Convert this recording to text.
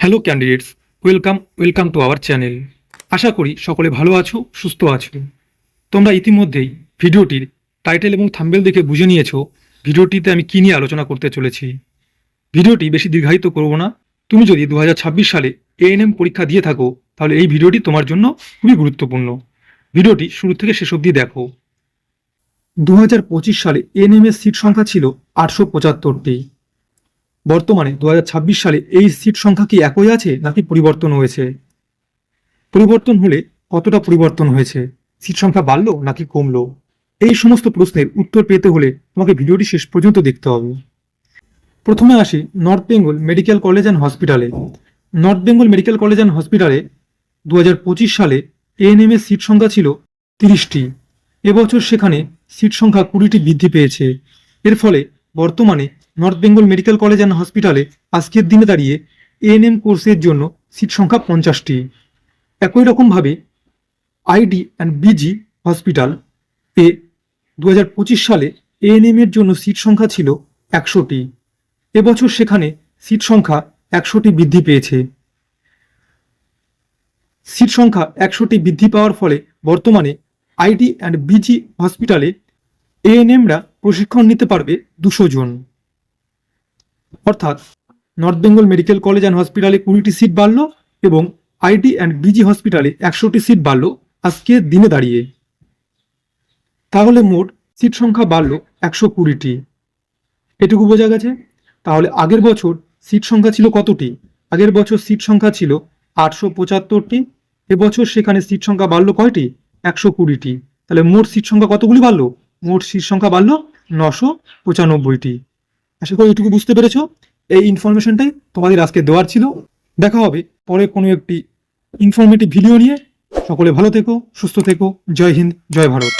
Hello candidates, welcome to our channel. আশা করি সকলে ভালো আছো, সুস্থ আছো। তোমরা ইতিমধ্যেই ভিডিওটির টাইটেল এবং থাম্বনেল দেখে বুঝে নিয়েছো ভিডিওটিতে আমি কী নিয়ে আলোচনা করতে চলেছি। ভিডিওটি বেশি দীর্ঘায়িত করব না। তুমি যদি 2026 সালে এএনএম পরীক্ষা দিয়ে থাকো তাহলে এই ভিডিওটি তোমার জন্য খুবই গুরুত্বপূর্ণ। ভিডিওটি শুরু থেকে শেষ অবধি দেখো। 2025 সালে এএনএম এর সিট সংখ্যা ছিল 875টি। বর্তমানে 2026 সালে এই সিট সংখ্যা কি একই আছে নাকি পরিবর্তন হয়েছে? পরিবর্তন হলে কতটা পরিবর্তন হয়েছে? সিট সংখ্যা বাড়লো নাকি কমলো? এই সমস্ত প্রশ্নের উত্তর পেতে হলে তোমাকে ভিডিওটি শেষ পর্যন্ত দেখতে হবে। প্রথমে আসি north Bengal medical college and হসপিটালে। North Bengal medical college and হসপিটালে 2025 সালে এএনএম এর সিট সংখ্যা ছিল 30টি। এবছর সেখানে সিট সংখ্যা 20টি বৃদ্ধি পেয়েছে। এর ফলে বর্তমানে north Bengal medical college and হসপিটালে আজকের দিনে দাঁড়িয়ে এএনএম কোর্সের জন্য সিট সংখ্যা 50টি। একই রকমভাবে আইডি অ্যান্ড বিজি হসপিটাল এ 2025 সালে এএনএম এর জন্য সিট সংখ্যা ছিল 100টি। এবছর সেখানে সিট সংখ্যা 100টি বৃদ্ধি পেয়েছে। সিট সংখ্যা 100টি বৃদ্ধি পাওয়ার ফলে বর্তমানে আইডি অ্যান্ড বিজি হসপিটালে এএনএমরা প্রশিক্ষণ নিতে পারবে 200 জন। অর্থাৎ north Bengal medical college and হসপিটালে 20টি সিট বাড়ল এবং আইডি অ্যান্ড বিজি হসপিটালে 100টি সিট বাড়ল আজকের দিনে দাঁড়িয়ে। তাহলে মোট সিট সংখ্যা বাড়ল 120টি। এটুকু বোঝা গেছে। তাহলে আগের বছর সিট সংখ্যা ছিল কতটি? আগের বছর সিট সংখ্যা ছিল 875টি। এবছর সেখানে সিট সংখ্যা বাড়ল কয়টি? 120টি। তাহলে মোট সিট সংখ্যা কতগুলি বাড়লো? মোট সিট সংখ্যা বাড়ল 995টি। আশা করি এটুকু বুঝতে পেরেছো। এই ইনফরমেশনটাই তোমাদের আজকে দেওয়ার ছিল। দেখা হবে পরে কোনো একটি ইনফরমেটিভ ভিডিও নিয়ে। সকলে ভালো থেকো, সুস্থ থেকো। জয় হিন্দ, জয় ভারত।